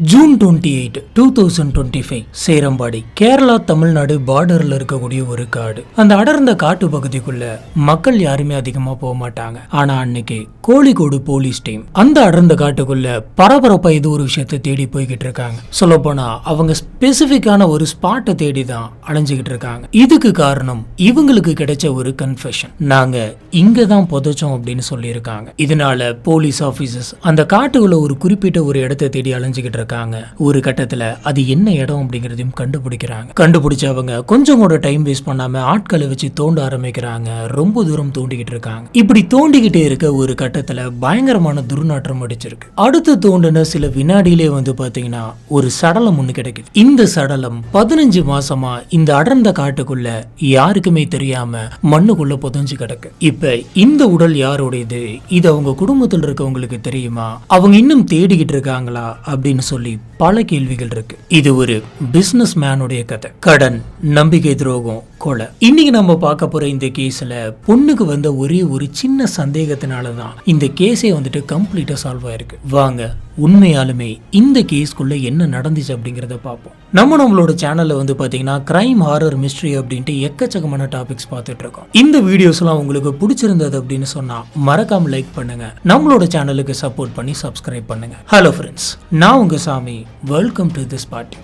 June 28, 2025 Cherambadi Kerala Tamil Nadu பார்டர்ல இருக்கக்கூடிய ஒரு காடு. அந்த அடர்ந்த காட்டு பகுதிக்குள்ள மக்கள் யாருமே அதிகமா போக மாட்டாங்க. ஆனா அன்னைக்கு கோழிக்கோடு போலீஸ் டீம் அந்த அடர்ந்த காட்டுக்குள்ள பரபரப்பா இது ஒரு விஷயத்தை தேடி போய்கிட்டு இருக்காங்க. சொல்ல போனா அவங்க ஸ்பெசிபிக்கான ஒரு ஸ்பாட்டை தேடி தான் அலைஞ்சுகிட்டு இருக்காங்க. இதுக்கு காரணம் இவங்களுக்கு கிடைச்ச ஒரு கன்ஃபெஷன். நாங்க இங்க தான் புதைச்சோம் அப்படின்னு சொல்லியிருக்காங்க. இதனால போலீஸ் ஆபீசர்ஸ் அந்த காட்டுக்குள்ள ஒரு குறிப்பிட்ட ஒரு இடத்தை தேடி அலைஞ்சுகிட்டு இருக்காங்க. ஒரு கட்டத்துல அது என்ன இடம் அப்படிங்கறதையும் கண்டுபிடிக்கிறாங்க. கண்டுபிடிச்சவங்க கொஞ்சம் கூட டைம் வேஸ்ட் பண்ணாம ஆட்களை வச்சு தோண்ட ஆரம்பிக்கிறாங்க. ரொம்ப தூரம் தோண்டிக்கிட்டு இருக்காங்க. இப்படி தோண்டிக்கிட்டே இருக்க ஒரு கட்டத்துல பயங்கரமான துர்நாற்றம் அடிச்சிருக்கு. அடுத்து தோண்டின சில வினாடியிலே பாத்தீங்கன்னா ஒரு சடலம் ஒண்ணு கிடைக்குது. இந்த சடலம் 15 மாசமா இந்த அடர்ந்த காட்டுக்குள்ள யாருக்குமே தெரியாம மண்ணுக்குள்ள புதைஞ்சு கிடக்கு. இப்ப இந்த உடல் யாருடையது, இது அவங்க குடும்பத்தில் இருக்கவங்களுக்கு தெரியுமா, அவங்க இன்னும் தேடிக்கிட்டு இருக்காங்களா அப்படின்னு சொல்லி பல கேள்விகள் இருக்கு. இது ஒரு பிசினஸ் மேனுடைய கதை. கடன், நம்பிக்கை துரோகம், கொலை. இன்னைக்கு நம்ம பார்க்க போற இந்த கேஸ்ல பொண்ணுக்கு வந்த ஒரே ஒரு சின்ன சந்தேகத்தினாலதான் இந்த கேஸே கம்ப்ளீட்டா சால்வ் ஆயிருக்கு. வாங்க உண்மையாலுமே இந்த கேஸ்க்குள்ள என்ன நடந்துச்சு அப்படிங்கறத பார்ப்போம். நம்மளோட சேனல்ல பாத்தீங்கன்னா கிரைம், ஹாரர், மிஸ்ட்ரி அப்படின்ட்டு எக்கச்சக்கமான டாபிக்ஸ் பார்த்துட்டு இருக்கோம். இந்த வீடியோஸ் எல்லாம் உங்களுக்கு பிடிச்சிருந்தது அப்படின்னு சொன்னா மறக்காம லைக் பண்ணுங்க. நம்மளோட சேனலுக்கு சப்போர்ட் பண்ணி சப்ஸ்கிரைப் பண்ணுங்க. ஹலோ ஃப்ரெண்ட்ஸ், நான் உங்க சாமி. Welcome to this party.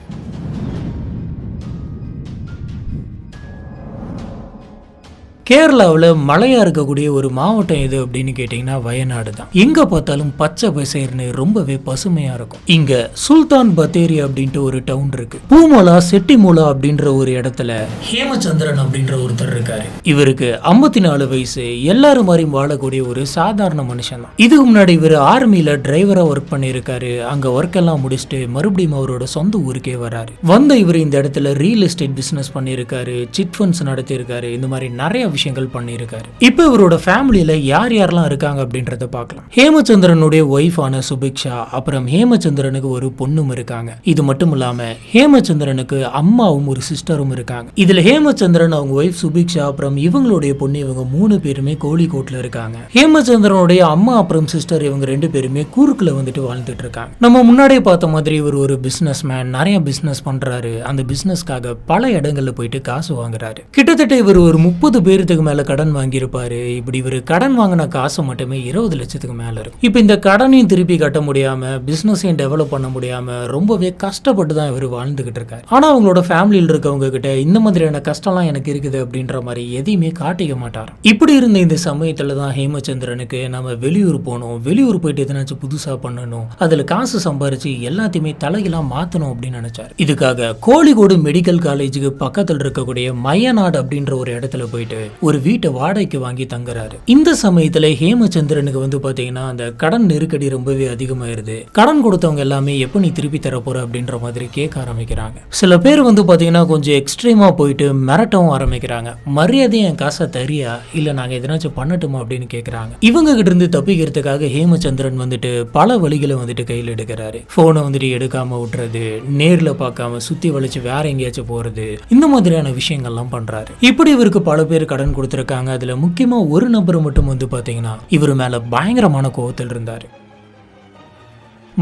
கேரளாவில் மழையா இருக்கக்கூடிய ஒரு மாவட்டம் எது அப்படின்னு கேட்டீங்கன்னா வயநாடு தான். எங்க பார்த்தாலும் பச்சை பசேர்னு ரொம்பவே பசுமையா இருக்கும். இங்க சுல்தான் பத்தேரி அப்படின்ட்டு ஒரு டவுன் இருக்கு. பூமலா செட்டிமூலா அப்படின்ற ஒரு இடத்துல ஹேமச்சந்திரன் அப்படின்ற ஒருத்தர் இருக்காரு. இவருக்கு 54 வயசு. எல்லாரும் மாதிரி வாழக்கூடிய ஒரு சாதாரண மனுஷன் தான். இதுக்கு முன்னாடி இவர் ஆர்மியில டிரைவரா ஒர்க் பண்ணியிருக்காரு. அங்க ஒர்க் எல்லாம் முடிச்சுட்டு மறுபடியும் அவரோட சொந்த ஊருக்கே வராரு. இவர் இந்த இடத்துல ரியல் எஸ்டேட் பிசினஸ் பண்ணியிருக்காரு, சிட் ஃபண்ட்ஸ் நடத்தியிருக்காரு. இந்த மாதிரி நிறைய விஷயங்கள் பண்ணியிருக்காரு. இப்ப இவரோட ஃபேமிலியில யார் யாரெல்லாம் இருக்காங்க அப்படின்றத பார்க்கலாம். ஹேமச்சந்திரனுடைய ஒய்ஃபான சுபிக்ஷா, அப்புறம் ஹேமச்சந்திரனுக்கு ஒரு பொண்ணும் இருக்காங்க. இது மட்டும் இல்லாம ஹேமச்சந்திரனுக்கு அம்மாவும் ஒரு சிஸ்டரும் இருக்காங்க. இதுல ஹேமச்சந்திரன், அவங்க ஒய்ஃப் சுபிக்ஷா, அப்புறம் இவங்களுடைய பொண்ணு, இவங்க 3 பேருமே கோழிக்கோட்ல இருக்காங்க. ஹேமச்சந்திரனுடைய அம்மா அப்புறம் சிஸ்டர் இவங்க 2 பேருமே கூர்க்குல வாழ்ந்துட்டு இருக்காங்க. நம்ம முன்னாடியே பார்த்த மாதிரி இவர் ஒரு பிசினஸ் மேன், நிறைய பிசினஸ் பண்றாரு. அந்த பிசினஸ்க்காக பல இடங்கள்ல போயிட்டு காசு வாங்குறாரு. கிட்டத்தட்ட இவர் ஒரு 30 பேருக்கு மேல கடன் வாங்கியிருப்பாரு. இப்படி இவர் கடன் வாங்கின காசு மட்டுமே 20 லட்சத்துக்கு மேல இருக்கு. இப்ப இந்த கடனையும் திருப்பி கட்ட முடியாம, பிசினஸையும் டெவலப் பண்ண முடியாம ரொம்பவே கஷ்டப்பட்டு தான் இவர் வாழ்ந்துகிட்டு இருக்காரு. ஆனா அவங்களோட ஃபேமிலியில் இருக்கவங்க கிட்ட இந்த மாதிரியான கஷ்டம்லாம் எனக்கு இருக்குது அப்படின்ற மாதிரி எதையுமே காட்டிக்க மாட்டார். இப்படி இருந்த இந்த சமயத்துல தான் ஹேமச்சந்திரனுக்கு நம்ம வெளியூர் போகணும், வெளியூர் போயிட்டு எதனாச்சும் புதுசா பண்ணணும், அதுல காசு சம்பாரிச்சு எல்லாத்தையுமே தலையெல்லாம் மாத்தணும் அப்படின்னு நினைச்சாரு. இதுக்காக கோழிக்கோடு மெடிக்கல் காலேஜுக்கு பக்கத்தில் இருக்கக்கூடிய மயநாடு அப்படின்ற ஒரு இடத்துல போயிட்டு ஒரு வீட்டை வாடகைக்கு வாங்கி தங்குறாரு. இந்த சமயத்துல ஹேமச்சந்திரனுக்கு பாத்தீங்கன்னா அந்த கடன் நெருக்கடி ரொம்பவே அதிகமாயிருது. கடன் கொடுத்தவங்க எல்லாமே எப்ப நீ திருப்பி தர போற அப்படின்ற மாதிரி கேட்க ஆரம்பிக்கிறாங்க. சில பேர் கொஞ்சம் எக்ஸ்ட்ரீமா போயிட்டு மிரட்டவும் ஆரம்பிக்கிறாங்க. மரியாதை என் காசை தரியா, இல்ல நாங்க எதனாச்சும் பண்ணட்டுமா அப்படின்னு கேட்கறாங்க. இவங்க கிட்ட இருந்து தப்பிக்கிறதுக்காக ஹேமச்சந்திரன் பல வழிகளை கையில் எடுக்கிறாரு. போனை எடுக்காம விட்டுறது, நேர்ல பார்க்காம சுத்தி வளைச்சு வேற எங்கேயாச்சும் போறது, இந்த மாதிரியான விஷயங்கள்லாம் பண்றாரு. இப்படி இவருக்கு பல பேர் கடன் கொடுத்திருக்காங்க. அதுல முக்கியமா ஒரு நபர் மட்டும் பாத்தீங்கன்னா இவர் மேல பயங்கரமான கோவத்தில் இருந்தாரு.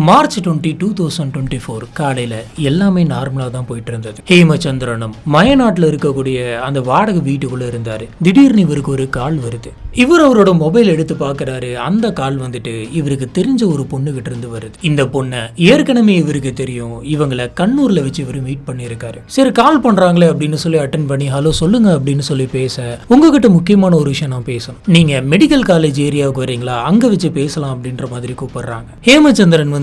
மார்ச் 20, 2024 காலையில எல்லாமே நார்மலா தான் போயிட்டு இருந்தது. ஹேமச்சந்திரனும் மயநாட்டுல இருக்கக்கூடிய அந்த வாடகை வீட்டுக்குள்ள இருந்தாரு. திடீர்னு இவருக்கு ஒரு கால் வருது. இவர் அவரோட மொபைல் எடுத்து பாக்குறாரு. அந்த கால் இவருக்கு தெரிஞ்ச ஒரு பொண்ணு கிட்ட இருந்து வருது. இந்த பொண்ணை ஏற்கனவே இவருக்கு தெரியும். இவங்களை கண்ணூர்ல வச்சு இவர் மீட் பண்ணிருக்காரு. சரி, கால் பண்றாங்களே அப்படின்னு சொல்லி அட்டன் பண்ணி ஹலோ சொல்லுங்க அப்படின்னு சொல்லி பேச, உங்ககிட்ட முக்கியமான ஒரு விஷயம் நான் பேசணும், நீங்க மெடிக்கல் காலேஜ் ஏரியாவுக்கு வரீங்களா, அங்க வச்சு பேசலாம் அப்படின்ற மாதிரி கூப்பிடுறாங்க. ஹேமச்சந்திரன்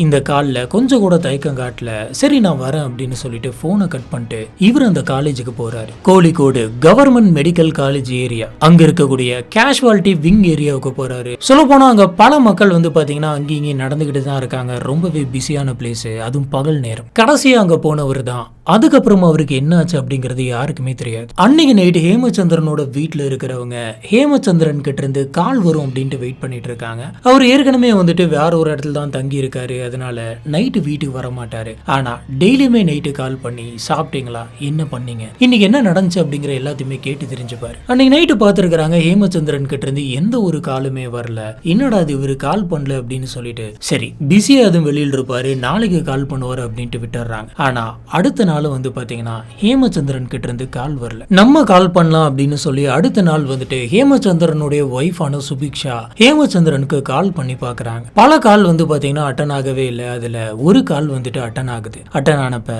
இந்த கால்ல கொஞ்சம் கூட தயக்கம் காட்டல. சரி நான் வரேன் அப்படின்னு சொல்லிட்டு போனை கட் பண்ணிட்டு இவர் அந்த காலேஜுக்கு போறாரு. Kozhikode government medical college area, அங்க இருக்கக்கூடிய கேஷுவாலிட்டி விங் ஏரியாவுக்கு போறாரு. சொல்ல போனா அங்க பல மக்கள் பாத்தீங்கன்னா அங்கேயும் நடந்துகிட்டு தான் இருக்காங்க. ரொம்பவே பிஸியான பிளேஸ், அதுவும் பகல் நேரம். கடைசியா அங்க போனவர் தான். அதுக்கப்புறமா அவருக்கு என்ன ஆச்சு அப்படிங்கிறது யாருக்குமே தெரியாது. அன்னைக்கு நைட்டு ஹேமச்சந்திரனோட வீட்டுல இருக்கிறவங்க ஹேமச்சந்திரன் கிட்ட இருந்து கால் வரும் அப்படின்ட்டு வெயிட் பண்ணிட்டு இருக்காங்க. அவர் ஏற்கனவே வேற ஒரு இடத்துல தான் தங்கி இருக்காரு, அதனால நைட்டு வீட்டுக்கு வர மாட்டாரு. ஆனா டெய்லியுமே நைட்டு கால் பண்ணி சாப்பிட்டீங்களா, என்ன பண்ணீங்க, இன்னைக்கு என்ன நடந்துச்சு அப்படிங்கிற எல்லாத்தையுமே கேட்டு தெரிஞ்சுப்பாரு. அன்னைக்கு நைட்டு பார்த்துருக்காங்க ஹேமச்சந்திரன் கிட்ட இருந்து எந்த ஒரு காலுமே வரல. என்னடா அது இவரு கால் பண்ணல அப்படின்னு சொல்லிட்டு சரி பிஸியா அதுவும் வெளியில் இருப்பாரு, நாளைக்கு கால் பண்ணுவாரு அப்படின்ட்டு விட்டுறாங்க. ஆனா அடுத்த நாள் வந்து பாத்தீங்கன்னா ஹேமச்சந்திரன் கிட்ட இருந்து கால் வரல. நம்ம கால் பண்ணலாம் அப்படின்னு சொல்லி அடுத்த நாள் வந்துட்டு ஹேமச்சந்திரனுடைய ஒய்ஃபான சுபிக்ஷா ஹேமச்சந்திரனுக்கு கால் பண்ணி பாக்குறாங்க. பல கால் வந்து பாத்தீங்கன்னா அட்டன் ஆகவே இல்லை. அதுல ஒரு கால் வந்துட்டு அட்டன் ஆகுது. அட்டன் ஆனப்ப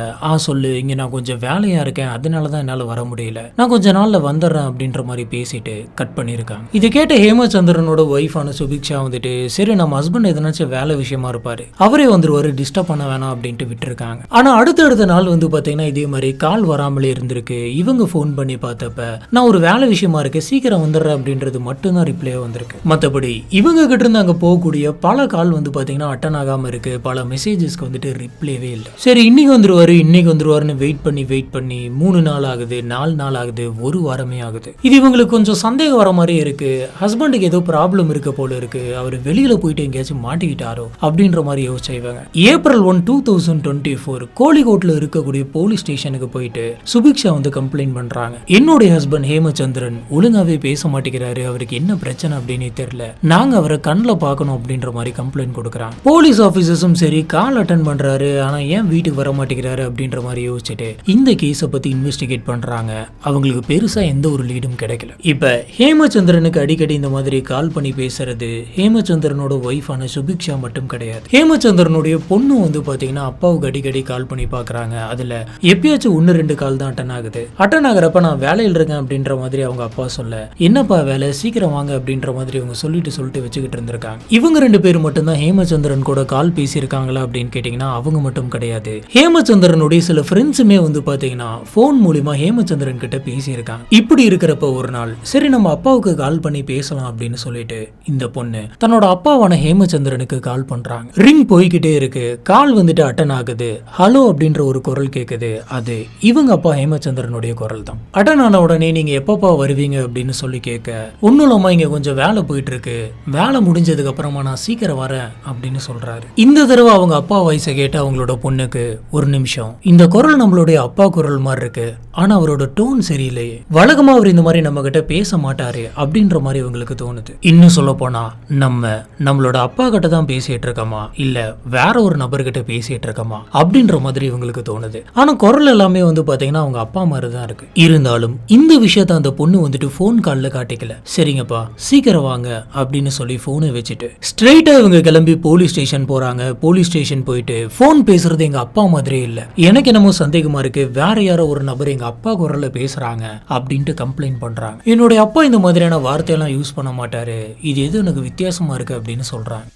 சொல்லு, இங்க நான் கொஞ்சம் வேலையா இருக்கேன், அதனாலதான் என்னால வர முடியல, நான் கொஞ்ச நாள்ல வந்துடுறேன் அப்படின்ற மாதிரி பேசிட்டு கட் பண்ணிருக்காங்க. இதை கேட்ட ஹேமச்சந்திரனோட ஒய்ஃபான சுபிக்ஷா வந்துட்டு சரி நம்ம ஹஸ்பண்ட் எதனாச்சும் வேலை விஷயமா இருப்பாரு, அவரே வந்துருவாரு, டிஸ்டர்ப் பண்ண வேணாம் அப்படின்ட்டு விட்டுருக்காங்க. ஆனா அடுத்த நாள் வந்து பாத்தீங்கன்னா இதே மாதிரி கால் வராமலே இருந்திருக்கு. இவங்க போன் பண்ணி பார்த்தப்ப நான் ஒரு வேலை விஷயமா இருக்கேன், சீக்கிரம் வந்துடுறேன் அப்படின்றது மட்டும்தான் ரிப்ளே வந்திருக்கு. மற்றபடி இவங்க கிட்ட இருந்து அங்க போகக்கூடிய பல கால் வந்து பாத்தீங்கன்னா அட்டன் ஆகாம இருக்கு. பல மெசேஜஸ்க்கு வந்துட்டு ரிப்ளேவே இல்லை. சரி இன்னைக்கு வந்துருவாருன்னு வெயிட் பண்ணி 3 நாள் ஆகுது, 4 நாள் ஆகுது, ஒரு வாரமே ஆகுது. இது இவங்களுக்கு கொஞ்சம் சந்தேகம் வர மாதிரி இருக்கு. ஹஸ்பண்டுக்கு ஏதோ ப்ராப்ளம் இருக்க போல இருக்கு, அவர் வெளியில போயிட்டு எங்கேயாச்சும் மாட்டிக்கிட்டாரோ அப்படின்ற மாதிரி யோசிச்சாங்க. ஏப்ரல் 1, 2024 கோழிக்கோட்ல இருக்கக்கூடிய போலீஸ் ஸ்டேஷனுக்கு போயிட்டு சுபிக்ஷா வந்து கம்ப்ளைண்ட் பண்றாங்க. என்னுடைய ஹஸ்பண்ட் ஹேமச்சந்திரன் ஒழுங்காவே பேச மாட்டேங்கிறாரு, அவருக்கு என்ன பிரச்சனை அப்படின்னு தெரியல, நாங்க அவரை கண்ணில் பார்க்கணும் அப்படின்ற மாதிரி கம்ப்ளைண்ட் கொடுக்குறாங்க. போலீஸ் ஆபீசர்ஸும் சரி கால் அட்டன் பண்றாரு, ஆனா ஏன் வீட்டுக்கு வர மாட்டேங்கிறாரு அப்படின்ற மாதிரி யோசிச்சுட்டு இந்த கேஸை பத்தி இன்வெஸ்டிகேட் பண்றாங்க. அவங்களுக்கு பெருசா எந்த ஒரு லீடும் கிடைக்கல. இப்ப ஹேமச்சந்திரனுக்கு அடிக்கடி இந்த மாதிரி கால் பண்ணி பேசுறது ஹேமச்சந்திரனோட ஒய்ஃபான சுபிக்ஷா மட்டும் கிடையாது. ஹேமச்சந்திரனுடைய பொண்ணு வந்து பாத்தீங்கன்னா அப்பாவுக்கு அடிக்கடி கால் பண்ணி பாக்குறாங்க. அதுல எப்பயாச்சும் 1-2 கால் தான் அட்டன் ஆகுது. அட்டன் ஆகிறப்ப நான் வேலையில் இருக்கேன் அப்படின்ற மாதிரி அவங்க அப்பா சொல்ல, என்னப்பா வேலை, சீக்கிரம் வாங்க அப்படின்ற மாதிரி அவங்க சொல்லிட்டு வச்சுக்கிட்டு இருந்திருக்காங்க. இவங்க 2 பேர் மட்டும் தான் ஹேமச்சந்திரன் கூட கால் பேசியிருக்காங்களா அப்படின்னு கேட்டீங்கன்னா அவங்க மட்டும் கிடையாது. ஹேமச்சந்திரனுடைய சில ஃப்ரெண்ட்ஸுமே வந்து பாத்தீங்கன்னா போன் மூலியமா ஹேமச்சந்திரன் கிட்ட பேசியிருக்காங்க. இப்படி இருக்கிறப்ப ஒரு நாள் சரி நம்ம அப்பாவுக்கு கால் பண்ணி பேசலாம் அப்படின்னு சொல்லிட்டு இந்த பொண்ணு தன்னோட அப்பாவான ஹேமச்சந்திரனுக்கு கால் பண்றாங்க. ரிங் போய்கிட்டே இருக்கு. கால் வந்துட்டு அட்டன் ஆகுது. ஹலோ அப்படின்ற ஒரு குரல் கேக்குது. அது இவங்க அப்பா ஹேமச்சந்திரனுடைய குரல் தான். அட்டன் ஆன உடனே நீங்க எப்பப்பா வருவீங்க அப்படின்னு சொல்லி கேட்க, ஒன்னும் இல்லாம இங்க கொஞ்சம் வேலை போயிட்டு இருக்கு, வேலை முடிஞ்சதுக்கு அப்புறமா நான் சீக்கிரம் வரேன் அப்படின்னு சொல்றாரு. இந்த தடவை அவங்க அப்பா வயசை கேட்டு அவங்களோட பொண்ணுக்கு ஒரு நிமிஷம், இந்த குரல் நம்மளுடைய அப்பா குரல் மாதிரி இருக்கு, ஆனா அவரோட டோன் சரியில்லையே, வழக்கமா அவர் இந்த மாதிரி நம்ம கிட்ட பேச மாட்டாரு அப்படின்ற மாதிரி இவங்களுக்கு தோணுது. இன்னும் சொல்ல போனா நம்மளோட அப்பா கிட்ட தான் பேசிட்டு இருக்கோமா இல்ல வேற ஒரு நபர்கிட்ட பேசிட்டு இருக்கோமா அப்படின்ற மாதிரி இவங்களுக்கு தோணுது. ஆனா குரல் எல்லாமே வந்து பாத்தீங்கன்னா அவங்க அப்பா மாதிரி தான் இருக்கு. இருந்தாலும் இந்த விஷயத்த அந்த பொண்ணு வந்துட்டு போன் கால்ல காட்டிக்கல. சரிங்கப்பா சீக்கிரம் வாங்க அப்படின்னு சொல்லி போனை வச்சுட்டு ஸ்ட்ரெயிட்டா இவங்க கிளம்பி போலீஸ் ஸ்டேஷன் போறாங்க. போலீஸ் ஸ்டேஷன் போயிட்டு போன் பேசுறது எங்க அப்பா மாதிரியே இல்ல, எனக்கு என்னமோ சந்தேகமா இருக்கு, வேற யாரோ ஒரு நபர் எங்க அப்பா குரல்ல பேசுறாங்க அப்படின்ட்டு கம்ப்ளைண்ட் பண்றாங்க. என்னுடைய அப்பா இந்த மாதிரியான வார்த்தையெல்லாம் யூஸ் பண்ண மாட்டாரு, இது எது எனக்கு வித்தியாசமா இருக்கு அப்படின்னு சொல்றாங்க.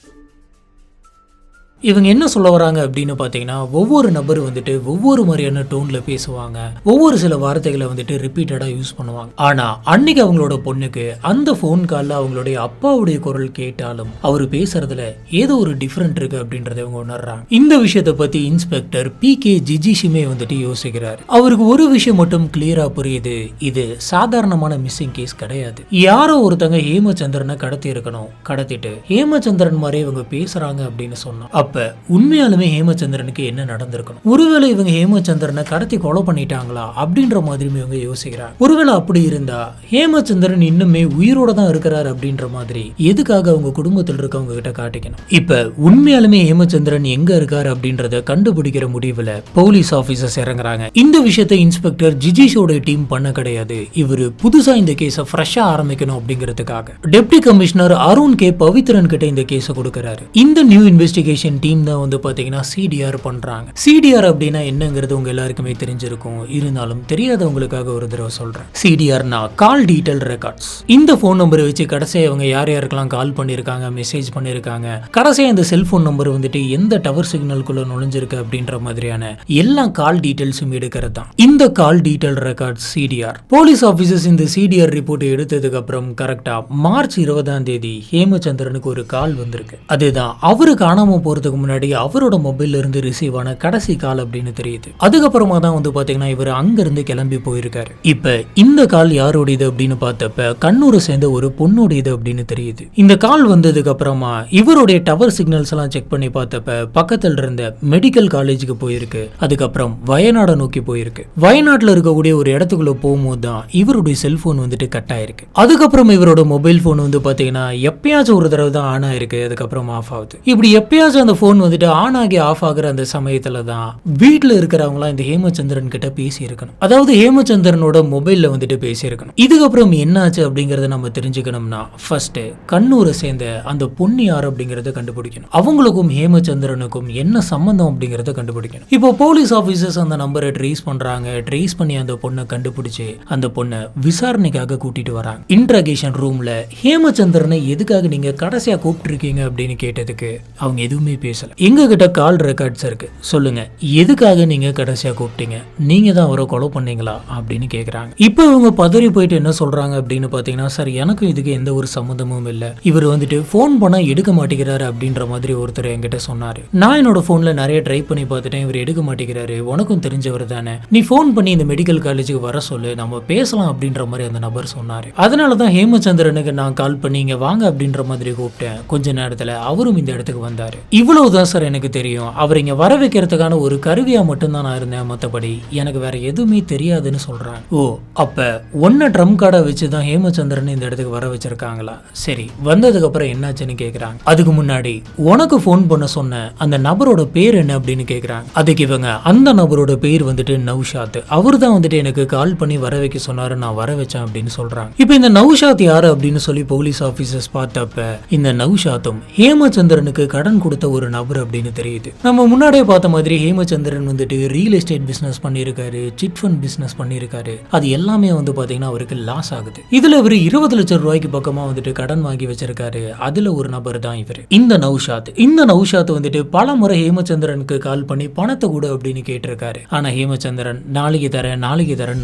இவங்க என்ன சொல்ல வராங்க அப்படின்னு பார்த்தீங்கன்னா ஒவ்வொரு நபர் வந்துட்டு ஒவ்வொரு மாதிரியான டோன்ல பேசுவாங்க, ஒவ்வொரு சில வார்த்தைகளை வந்துட்டு ரிப்பீட்டடாக யூஸ் பண்ணுவாங்க. ஆனா அன்னைக்கு அவங்களோட பொண்ணுக்கு அந்த ஃபோன் காலில் அவங்களுடைய அப்பாவுடைய குரல் கேட்டாலும் அவர் பேசுறதுல ஏதோ ஒரு டிஃப்ரெண்ட் இருக்கு அப்படின்றத இவங்க உணர்றாங்க. இந்த விஷயத்தை பத்தி இன்ஸ்பெக்டர் PK ஜிஜிஷுமே வந்துட்டு யோசிக்கிறாரு. அவருக்கு ஒரு விஷயம் மட்டும் கிளியரா புரியுது, இது சாதாரணமான மிஸ்ஸிங் கேஸ் கிடையாது. யாரோ ஒருத்தங்க ஹேமச்சந்திரனை கடத்தி இருக்கணும், கடத்திட்டு ஹேமச்சந்திரன் மாதிரி இவங்க பேசுறாங்க அப்படின்னு சொன்னா அப்ப உண்மையாலுமே ஹேமச்சந்திரனுக்கு என்ன நடந்திருக்கணும்? ஒருவேளை இவங்க ஹேமச்சந்திரனை கடத்தி கொலை பண்ணிட்டாங்களா அப்படின்ற மாதிரி இவங்க யோசிக்கிறாங்க. ஒருவேளை அப்படி இருந்தா ஹேமச்சந்திரன் இன்னுமே உயிரோட தான் இருக்கிறார் அப்படின்ற மாதிரி எதுக்காக அவங்க குடும்பத்தில் இருக்கவங்க கிட்ட காட்டிக்கணும்? இப்ப உண்மையாலுமே ஹேமச்சந்திரன் எங்க இருக்காரு அப்படின்றத கண்டுபிடிக்கிற முடிவுல போலீஸ் ஆபீசர்ஸ் இறங்குறாங்க. இந்த விஷயத்தை இன்ஸ்பெக்டர் ஜிஜிஷோட டீம் பண்ண கிடையாது, இவரு புதுசா இந்த கேஸை ஃப்ரெஷ்ஷா ஆரம்பிக்கணும் அப்படிங்கிறதுக்காக deputy commissioner Arun K Pavithran கிட்ட இந்த கேஸை கொடுக்கிறாரு. இந்த நியூ இன்வெஸ்டிகேஷன் டீம் தான் வந்து பாத்தீங்கன்னா CDR பண்றாங்க. CDR அப்படின்னா என்னங்கிறது உங்க எல்லாருக்குமே தெரிஞ்சிருக்கும், இருந்தாலும் தெரியாதவங்களுக்காக ஒரு தடவை சொல்றேன். CDRனா கால் டீடைல் ரெக்கார்ட்ஸ். இந்த போன் நம்பரை வச்சு கடைசியா இவங்க யார் யாருக்கெல்லாம் கால் பண்ணிருக்காங்க, மெசேஜ் பண்ணிருக்காங்க, கடைசியா இந்த செல்போன் நம்பர் வந்துட்டு எந்த டவர் சிக்னலுக்குள்ள நுழைஞ்சிருக்கு அப்படின்ற மாதிரியான எல்லா கால் டீடைல்ஸும் எடுக்கிறது தான் இந்த call detail records CDR. Police officers இந்த CDR ரிப்போர்ட் எடுத்ததுக்கு அப்புறம் கரெக்டா மார்ச் 20ஆம் தேதி ஹேமச்சந்திரனுக்கு ஒரு கால் வந்திருக்கு. அதுதான் அவரு காணாம போறது பண்றதுக்கு முன்னாடி அவரோட மொபைல்ல இருந்து ரிசீவ் ஆன கடைசி கால் அப்படின்னு தெரியுது. அதுக்கப்புறமா தான் வந்து பாத்தீங்கன்னா இவர் அங்க இருந்து கிளம்பி போயிருக்காரு. இப்ப இந்த கால் யாரோடையது அப்படின்னு பார்த்தப்ப கண்ணூரை சேர்ந்த ஒரு பொண்ணோடையது அப்படின்னு தெரியுது. இந்த கால் வந்ததுக்கு அப்புறமா இவருடைய டவர் சிக்னல்ஸ் எல்லாம் செக் பண்ணி பார்த்தப்ப பக்கத்துல இருந்த மெடிக்கல் காலேஜுக்கு போயிருக்கு. அதுக்கப்புறம் வயநாடை நோக்கி போயிருக்கு. வயநாட்டுல இருக்கக்கூடிய ஒரு இடத்துக்குள்ள போகும்போது தான் இவருடைய செல்போன் வந்துட்டு கட் ஆயிருக்கு. அதுக்கப்புறம் இவரோட மொபைல் போன் வந்து பாத்தீங்கன்னா எப்பயாச்சும் ஒரு தடவை தான் ஆன் ஆயிருக்கு. அதுக்கப்புறம் ஆஃப் ஆகுது. இப்படி எப்பயாச்சும் அந்த போன் வந்துட்டு ஆன் ஆகி ஆஃப் ஆகுற அந்த சமயத்துல தான் வீட்டுல இருக்கிறவங்களாம் இந்த ஹேமச்சந்திரன் கிட்ட பேசி இருக்கணும். அதாவது ஹேமச்சந்திரனோட மொபைல்ல வந்துட்டு பேசி இருக்கணும். இதுக்கப்புறம் என்னாச்சு அப்படிங்கறத நம்ம தெரிஞ்சுக்கணும்னா ஃபர்ஸ்ட் கண்ணூரை சேர்ந்த அந்த பொண்ணு யார் அப்படிங்கறத கண்டுபிடிக்கணும். அவங்களுக்கும் ஹேமச்சந்திரனுக்கும் என்ன சம்பந்தம் அப்படிங்கறத கண்டுபிடிக்கணும். இப்போ போலீஸ் ஆபீசர்ஸ் அந்த நம்பரை ட்ரேஸ் பண்றாங்க. ட்ரேஸ் பண்ணி அந்த பொண்ணை கண்டுபிடிச்சு அந்த பொண்ணை விசாரணைக்காக கூட்டிட்டு வராங்க. இன்ட்ராகேஷன் ரூம்ல ஹேமச்சந்திரனை எதுக்காக நீங்க கடைசியா கூப்பிட்டு இருக்கீங்க அப்படின்னு கேட்டதுக்கு அவங்க எதுவுமே பேசல. எங்க கிட்ட கால் ரெக்கார்ட்ஸ் இருக்கு, சொல்லுங்க எதுக்காக நீங்க கடைசியா கூப்பிட்டீங்க, நீங்க தான் அவரை கொலை பண்ணீங்களா அப்படின்னு கேக்குறாங்க. இப்போ இவங்க பதறி போயிட்டு என்ன சொல்றாங்க அப்படின்னு பாத்தீங்கன்னா, சார் எனக்கும் இதுக்கு எந்த ஒரு சம்மந்தமும் இல்ல, இவர் வந்துட்டு போன் பண்ணா எடுக்க மாட்டேங்கிறாரு அப்படின்ற மாதிரி ஒருத்தர் என்கிட்ட சொன்னாரு. நான் என்னோட போன்ல நிறைய ட்ரை பண்ணி பார்த்துட்டேன், இவர் எடுக்க மாட்டேங்கிறாரு, உனக்கும் தெரிஞ்சவர் தானே, நீ போன் பண்ணி இந்த மெடிக்கல் காலேஜுக்கு வர சொல்லு, நம்ம பேசலாம் அப்படின்ற மாதிரி அந்த நபர் சொன்னாரு. அதனாலதான் ஹேமச்சந்திரனுக்கு நான் கால் பண்ணி இங்க வாங்க அப்படின்ற மாதிரி கூப்பிட்டேன். கொஞ்ச நேரத்துல அவரும் இந்த இடத்துக்கு வந்தாரு. இவ்வளவுதான் சார் எனக்கு தெரியும், அவர் இங்க வர வைக்கிறதுக்கான ஒரு கருவியா மட்டும்தான் நான் இருந்தேன், மத்தபடி எனக்கு வேற எதுவுமே தெரியாதுன்னு சொல்றாங்க. ஓ, அப்ப ஒன்ன ட்ரம் கார்டை வச்சுதான் ஹேமச்சந்திரன் இந்த இடத்துக்கு வர வச்சிருக்காங்களா? சரி, வந்ததுக்கு அப்புறம் என்னாச்சுன்னு கேக்குறாங்க. அதுக்கு முன்னாடி உனக்கு போன் பண்ண சொன்ன அந்த நபரோட பேர் என்ன அப்படின்னு கேக்குறாங்க. அதுக்கு இவங்க அந்த நபரோட பேர் வந்துட்டு நௌஷாத், அவர் தான் வந்துட்டு எனக்கு கால் பண்ணி வர வைக்க சொன்னாரு, நான் வர வச்சேன் அப்படின்னு சொல்றாங்க. இப்ப இந்த நௌஷாத் யாரு அப்படின்னு சொல்லி போலீஸ் ஆபீசர்ஸ் பார்த்தப்ப இந்த நௌஷாத்தும் ஹேமச்சந்திரனுக்கு கடன் கொடுத்த ஒரு நபர் அப்படின்னு தெரியுது. நம்ம முன்னாடியே பார்த்த மாதிரி ஹேமச்சந்திரன் வந்துட்டு ரியல் எஸ்டேட் பிசினஸ் பண்ணியிருக்காரு, சிட் ஃபண்ட் பிசினஸ் பண்ணியிருக்காரு. அது எல்லாமே வந்து பாத்தீங்கன்னா அவருக்கு லாஸ் ஆகுது. இதுல இவர் 20 லட்சம் ரூபாய்க்கு பக்கமா வந்துட்டு கடன் வாங்கி வச்சிருக்காரு. அதுல ஒரு நபர் தான் இவர், இந்த நௌஷாத். இந்த நௌஷாத் வந்துட்டு பல முறை ஹேமச்சந்திரனுக்கு கால் பண்ணி பணத்தை கூட அப்படின்னு கேட்டிருக்காரு. ஆனா ஹேமச்சந்திரன் நாளைக்கு தரேன்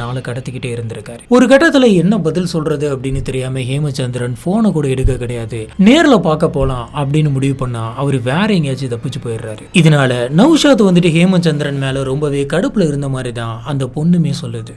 நாளை கடத்திக்கிட்டே இருந்திருக்காரு. ஒரு கட்டத்துல என்ன பதில் சொல்றது அப்படின்னு தெரியாம ஹேமச்சந்திரன் போனை கூட எடுக்க கிடையாது. நேர்ல பார்க்க போலாம் அப்படின்னு முடிவு பண்ணா அவர் வேற எங்கேயாச்சும் தப்பிச்சு போயிடுறாரு. இதனால நௌஷாத் வந்துட்டு ஹேமச்சந்திரன் மேல ரொம்பவே கடுப்புல இருந்த மாதிரி தான் அந்த பொண்ணுமே சொல்லுது.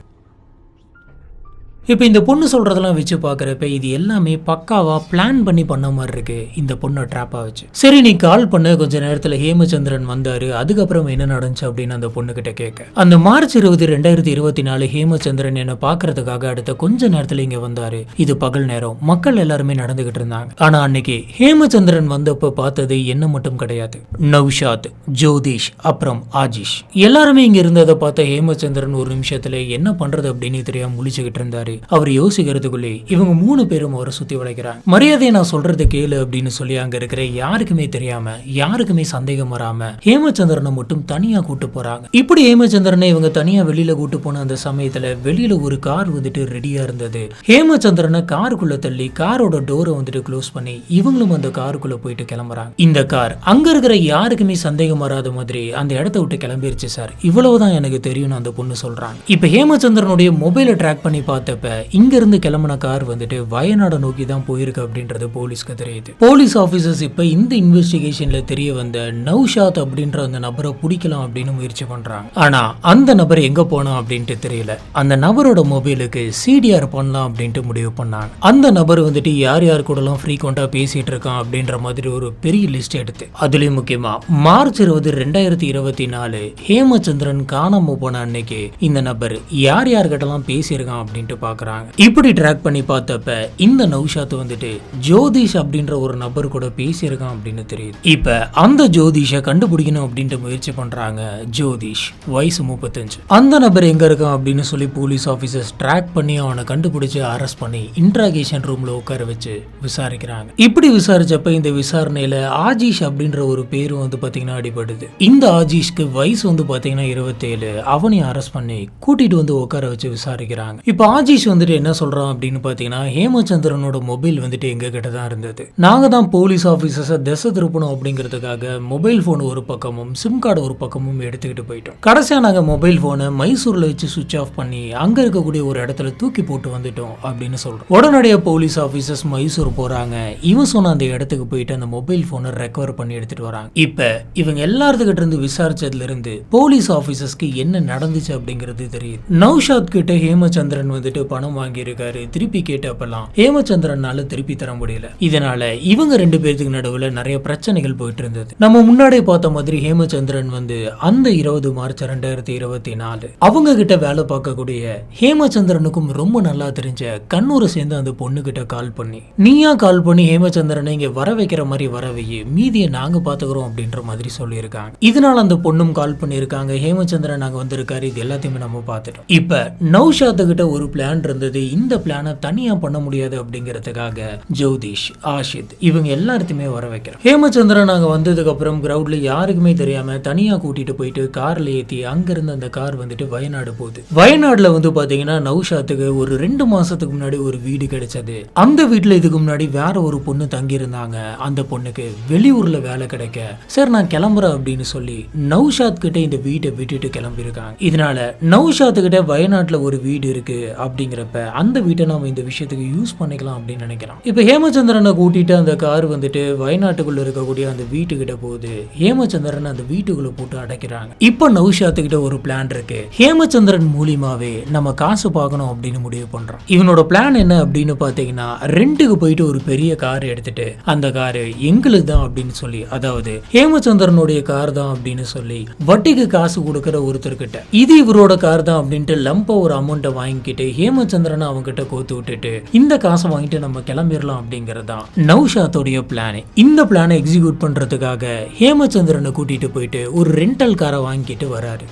இப்போ இந்த பொண்ணு சொல்றதெல்லாம் வச்சு பார்க்குறப்ப இது எல்லாமே பக்காவா பிளான் பண்ணி பண்ண மாதிரி இருக்கு, இந்த பொண்ணை ட்ராப்பா வச்சு. சரி நீ கால் பண்ண, கொஞ்ச நேரத்தில் ஹேமச்சந்திரன் வந்தாரு, அதுக்கப்புறம் என்ன நடந்துச்சு அப்படின்னு அந்த பொண்ணு கிட்ட கேட்க, அந்த மார்ச் 20, 2024 ஹேமச்சந்திரன் என்னை பார்க்கறதுக்காக அடுத்த கொஞ்ச நேரத்தில் இங்க வந்தாரு. இது பகல் நேரம், மக்கள் எல்லாருமே நடந்துகிட்டு இருந்தாங்க. ஆனா அன்னைக்கு ஹேமச்சந்திரன் வந்தப்ப பார்த்தது என்ன மட்டும் கிடையாது, நௌஷாத், ஜோதிஷ், அப்புறம் ஆஜிஷ் எல்லாருமே இங்க இருந்ததை பார்த்த ஹேமச்சந்திரன் ஒரு நிமிஷத்துல என்ன பண்றது அப்படின்னு தெரியாம முழிச்சுக்கிட்டு இருந்தாரு. அவர் யோசிக்கிறதுக்குள்ளே இவங்க 3 பேரும் அவரை சுத்தி வளைக்கிறாங்க. மரியாதையை நான் சொல்றது கேளு அப்படின்னு சொல்லி அங்க இருக்கிற யாருக்குமே தெரியாம, யாருக்குமே சந்தேகம் வராம ஹேமச்சந்திரனை மட்டும் தனியா கூட்டு போறாங்க. இப்படி ஹேமச்சந்திரனை இவங்க தனியா வெளியில கூட்டு போன அந்த சமயத்துல வெளியில ஒரு கார் வந்துட்டு ரெடியா இருந்தது. ஹேமச்சந்திரனை காருக்குள்ள தள்ளி காரோட டோரை வந்துட்டு க்ளோஸ் பண்ணி இவங்களும் அந்த காருக்குள்ள போயிட்டு கிளம்புறாங்க. இந்த கார் அங்க இருக்கிற யாருக்குமே சந்தேகம் வராத மாதிரி அந்த இடத்த விட்டு கிளம்பிருச்சு சார், இவ்வளவுதான் எனக்கு தெரியும்னு அந்த பொண்ணு சொல்றாங்க. இப்ப ஹேமச்சந்திரனுடைய மொபைலை ட்ராக் பண்ணி பார்த்தப்ப இங்க இருந்து கிளம்பின கார் வந்துட்டு வயநாடு நோக்கி தான் போயிருக்கு அப்படின்றது போலீஸ்க்கு தெரியுது. போலீஸ் ஆபீசர்ஸ் இப்ப இந்த இன்வெஸ்டிகேஷன்ல தெரிய வந்த நௌஷாத் அப்படின்ற அந்த நபரை பிடிக்கலாம் அப்படின்னு முயற்சி பண்றாங்க. ஆனா அந்த நபர் எங்க போனா அப்படின்ட்டு தெரியல. அந்த நபரோட மொபைலுக்கு சிடிஆர் பண்ணலாம் அப்படின்ட்டு முடிவு பண்ணாங்க. அந்த நபர் வந்துட்டு யார் யார் கூடலாம் ஃப்ரீக்வெண்டா பேசிட்டு இருக்கான் அப்படின்ற மாதிரி ஒரு பெரிய லிஸ்ட் எடுத்து, அதுலயும் முக்கியமா மார்ச் 20, 2024 ஹேமச்சந்திரன் காணாம போன அன்னைக்கு இந்த நபர் யார் யார்கிட்டலாம் பேசியிருக்கான் அப்படின்ட்டு பாக்குறாங்க. இப்படி ட்ராக் பண்ணி பார்த்தப்ப இந்த நௌஷாத் வந்துட்டு ஜோதிஷ் அப்படின்ற ஒரு நபர் கூட பேசியிருக்கான் அப்படின்னு தெரியுது. இப்ப அந்த ஜோதிஷை கண்டுபிடிக்கணும் அப்படின்ட்டு முயற்சி பண்றாங்க. ஜோதிஷ் வயசு 35. அந்த நபர் எங்க இருக்கான் அப்படின்னு சொல்லி போலீஸ் ஆபீசர்ஸ் ட்ராக் பண்ணி அவனை கண்டுபிடிச்சு அரெஸ்ட் பண்ணி இன்ட்ராகேஷன் ரூம்ல உட்கார வச்சு விசாரிக்கிறாங்க. இப்படி விசாரிச்சப்ப இந்த விசாரணையில ஆஜிஷ் அப்படின்ற ஒரு பேரு வந்து பாத்தீங்கன்னா அடிபடுது. இந்த ஆஜிஷ்க்கு வயசு வந்து பாத்தீங்கன்னா 27. அவனையும் அரெஸ்ட் பண்ணி கூட்டிட்டு வந்து உட்கார வச்சு விசாரிக்கிறாங்க. இப்ப ஆஜிஷ் ஜெகதீஷ் வந்துட்டு என்ன சொல்றான் அப்படின்னு பாத்தீங்கன்னா, ஹேமச்சந்திரனோட மொபைல் வந்துட்டு எங்க கிட்ட தான் இருந்தது. நாங்க தான் போலீஸ் ஆபீசர்ஸை திசை திருப்பணும் அப்படிங்கிறதுக்காக மொபைல் போன் ஒரு பக்கமும் சிம் கார்டு ஒரு பக்கமும் எடுத்துக்கிட்டு போயிட்டோம். கடைசியா நாங்க மொபைல் போனை மைசூர்ல வச்சு சுவிட்ச் ஆஃப் பண்ணி அங்க இருக்கக்கூடிய ஒரு இடத்துல தூக்கி போட்டு வந்துட்டோம் அப்படின்னு சொல்றோம். உடனடியாக போலீஸ் ஆபீசர்ஸ் மைசூர் போறாங்க. இவன் சொன்ன அந்த இடத்துக்கு போயிட்டு அந்த மொபைல் போனை ரெக்கவர் பண்ணி எடுத்துட்டு வராங்க. இப்ப இவங்க எல்லாத்துக்கிட்ட இருந்து விசாரிச்சதுல இருந்து போலீஸ் ஆபீசர்ஸ்க்கு என்ன நடந்துச்சு அப்படிங்கிறது தெரியுது. நௌஷாத் கிட்ட ஹேமச்சந்திரன் வந்துட்டு பணம் வாங்கி இருக்காரு. திருப்பி கேட்டப்பெல்லாம் ஹேமச்சந்திரனால திருப்பி தர முடியல. இதனால இவங்க 2 பேருக்கு நடுவுல நிறைய பிரச்சனைகள் போயிட்டு இருந்தது. நம்ம முன்னாடி பார்த்த மாதிரி ஹேமச்சந்திரன் வந்து அந்த 20 மார்ச் 2024 அவங்க கிட்ட வேலை பார்க்கக்கூடிய ஹேமச்சந்திரனுக்கும் ரொம்ப நல்லா தெரிஞ்ச கண்ணூரை சேர்ந்த அந்த பொண்ணு கிட்ட கால் பண்ணி, நீயா கால் பண்ணி ஹேமச்சந்திரனை இங்க வர வைக்கிற மாதிரி வர வையே, மீதியை நாங்க பாத்துக்கிறோம் அப்படின்ற மாதிரி சொல்லியிருக்காங்க. இதனால அந்த பொண்ணும் கால் பண்ணியிருக்காங்க, ஹேமச்சந்திரன் நாங்க வந்திருக்காரு, இது எல்லாத்தையுமே நம்ம பார்த்துட்டோம். இப்ப நௌஷாத் கிட்ட ஒரு பிளான் இருந்தது. இந்த பிளானை தனியா பண்ண முடியாது அப்படிங்கிறதுக்காக ஜெகதீஷ், ஆஷித் இவங்க எல்லாத்தையுமே வர வைக்கிறோம். ஹேமச்சந்திரன் நாங்க வந்ததுக்கு அப்புறம் கிரவுட்ல யாருக்குமே தெரியாம தனியா கூட்டிட்டு போயிட்டு கார்ல ஏத்தி அங்கிருந்து அந்த கார் வந்துட்டு வயநாடு போகுது. வயநாடுல வந்து பாத்தீங்கன்னா நௌஷாத்துக்கு ஒரு 2 மாசத்துக்கு முன்னாடி ஒரு வீடு கிடைச்சது. அந்த வீட்டுல இதுக்கு முன்னாடி வேற ஒரு பொண்ணு தங்கி இருந்தாங்க. அந்த பொண்ணுக்கு வெளியூர்ல வேலை கிடைக்க சரி நான் கிளம்புறேன் அப்படின்னு சொல்லி நௌஷாத் கிட்ட இந்த வீட்டை விட்டுட்டு கிளம்பி இருக்காங்க. இதனால நௌஷாத் கிட்ட வயநாட்டுல ஒரு வீடு இருக்கு அப்படிங்கிறப்ப அந்த வீட்டை நாம இந்த விஷயத்துக்கு யூஸ் பண்ணிக்கலாம் அப்படின்னு நினைக்கிறோம். இப்ப ஹேமச்சந்திரனை கூட்டிட்டு அந்த கார் வந்துட்டு வயநாட்டுக்குள்ள இருக்கக்கூடிய அந்த வீட்டுக்கிட்ட போகுது. ஹேமச்சந்திரன் அந்த வீட்டுக்குள்ள போட்டு அடைக்கிறாங்க. இப்ப நௌஷாத் கிட்ட ஒரு பிளான் இருக்கு. ஹேமச்சந்திரன் மூலியமாவே நம்ம காசு பார்க்கணும் அப்படின்னு முடிவு பண்றோம். இவனோட பிளான் என்ன அப்படின்னு பாத்தீங்கன்னா, ரெண்டுக்கு போயிட்டு ஒரு பெரிய கார் எடுத்துட்டு அந்த காரு எங்களுக்கு தான் அப்படின்னு சொல்லி, அதாவது ஹேமச்சந்திரனுடைய கார் தான் அப்படின்னு சொல்லி வட்டிக்கு காசு கொடுக்கிற ஒருத்தர்கிட்ட இது இவரோட கார் தான் அப்படின்ட்டு லம்பா ஒரு அமௌண்ட்டை வாங்கிக்கிட்டு ஹேமச்சந்திரனை அவங்க கிட்ட கோத்து விட்டுட்டு இந்த காசை வாங்கிட்டு நம்ம கிளம்பிடலாம் அப்படிங்கறதான் நௌஷாத்தோடைய பிளான். இந்த பிளானை எக்ஸிக்யூட் பண்றதுக்காக ஹேமச்சந்திரனை கூட்டிட்டு போயிட்டு ஒரு ரெண்டல் காரை வாங்கிட்டு வராரு.